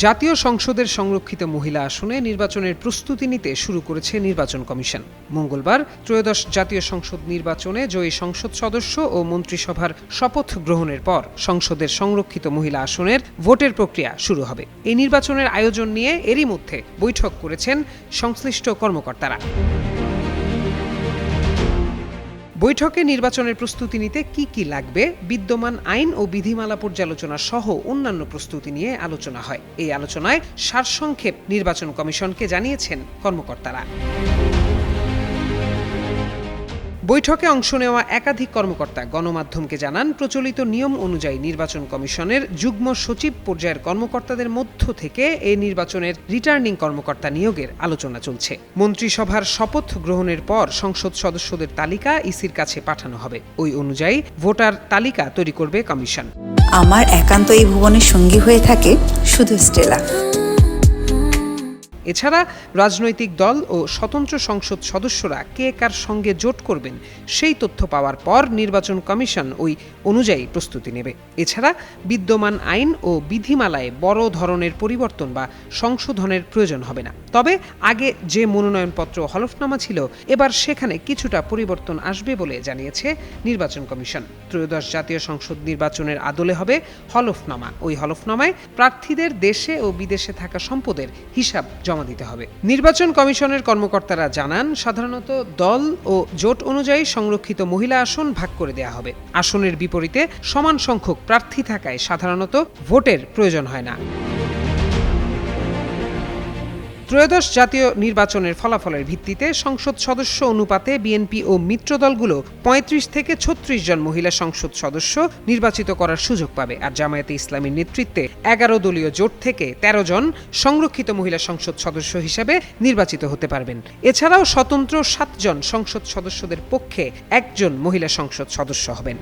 জাতীয় সংসদের সংরক্ষিত মহিলা আসনে নির্বাচনের প্রস্তুতি নিতে শুরু করেছে নির্বাচন কমিশন। মঙ্গলবার ত্রয়োদশ জাতীয় সংসদ নির্বাচনে জয়ী সংসদ সদস্য ও মন্ত্রিসভার শপথ গ্রহণের পর সংসদের সংরক্ষিত মহিলা আসনের ভোটের প্রক্রিয়া শুরু হবে। এই নির্বাচনের আয়োজন নিয়ে এরই মধ্যে বৈঠক করেছেন সংশ্লিষ্ট কর্মকর্তারা। বৈঠকে নির্বাচনের প্রস্তুতি নিতে কি কি লাগবে, বিদ্যমান আইন ও বিধিমালা পর্যালোচনা সহ অন্যান্য প্রস্তুতি নিয়ে আলোচনা হয়। এই আলোচনায় সারসংক্ষেপ নির্বাচন কমিশনকে জানিয়েছেন কর্মকর্তারা। বৈঠকে অংশ নেওয়া একাধিক কর্মকর্তা গণমাধ্যমকে জানান, প্রচলিত নিয়ম অনুযায়ী নির্বাচন কমিশনের যুগ্ম সচিব পর্যায়ের কর্মকর্তাদের মধ্য থেকে এই নির্বাচনের রিটার্নিং কর্মকর্তা নিয়োগের আলোচনা চলছে। মন্ত্রিসভার শপথ গ্রহণের পর সংসদ সদস্যদের তালিকা ইসির কাছে পাঠানো হবে। ওই অনুযায়ী ভোটার তালিকা তৈরি করবে কমিশন। আমার একান্ত এই ভুবনের সঙ্গী হয়ে থাকে শুধু স্টেলা। এছাড়া রাজনৈতিক দল ও স্বতন্ত্র সংসদ সদস্যরা কে কার সঙ্গে জোট করবেন সেই তথ্য পাওয়ার পর নির্বাচন কমিশন ওই অনুযায়ী প্রস্তুতি নেবে। এছাড়া বিদ্যমান আইন ও বিধিমালায় বড় ধরনের পরিবর্তন বা সংশোধনের প্রয়োজন হবে না। তবে আগে যে মনোনয়নপত্র হলফনামা ছিল, এবার সেখানে কিছুটা পরিবর্তন আসবে বলে জানিয়েছে নির্বাচন কমিশন। ত্রয়োদশ জাতীয় সংসদ নির্বাচনের আদলে হবে হলফনামা। ওই হলফনামায় প্রার্থীদের দেশে ও বিদেশে থাকা সম্পদের হিসাব জমা দিতে হবে। নির্বাচন কমিশনের কর্মকর্তারা জানান, সাধারণত দল ও জোট অনুযায়ী সংরক্ষিত মহিলা আসন ভাগ করে দেয়া হবে। আসনের বিপরীতে সমান সংখ্যক প্রার্থী থাকায় সাধারণত ভোটের প্রয়োজন হয় না। ত্রয়োদশ জাতীয় নির্বাচনের ফলাফলের ভিত্তিতে সংসদ সদস্য অনুপাতে বিএনপি ও মিত্র দলগুলো ৩৫ থেকে ৩৬ জন মহিলা সংসদ সদস্য নির্বাচিত করার সুযোগ পাবে। আর জামায়াতে ইসলামীর নেতৃত্বে ১১ দলীয় জোট থেকে ১৩ জন সংরক্ষিত মহিলা সংসদ সদস্য হিসেবে নির্বাচিত হতে পারবেন। এছাড়াও স্বতন্ত্র ৭ জন সংসদ সদস্যদের পক্ষে ১ জন মহিলা সংসদ সদস্য হবেন।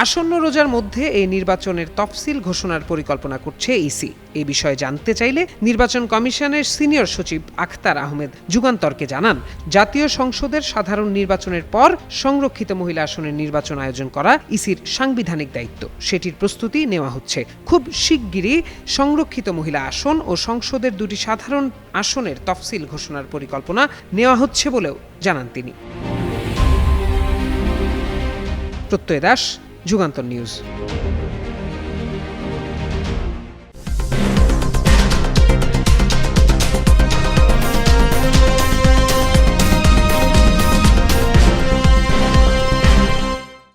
আসন্ন রোজার মধ্যে এই নির্বাচনের তফসিল ঘোষণার পরিকল্পনা করছে ইসি। এই বিষয়ে জানতে চাইলে নির্বাচন কমিশনের সিনিয়র সচিব আখতার আহমেদ যুগান্তরকে জানান, জাতীয় সংসদের সাধারণ নির্বাচনের পর সংরক্ষিত মহিলা আসনের নির্বাচন আয়োজন করা ইসির সাংবিধানিক দায়িত্ব। সেটির প্রস্তুতি নেওয়া হচ্ছে। খুব শিগগিরই সংরক্ষিত মহিলা আসন ও সংসদের দুটি সাধারণ আসনের তফসিল ঘোষণার পরিকল্পনা নেওয়া হচ্ছে বলেও জানান তিনি। প্রত্যয় দাস, যুগান্তর নিউজ।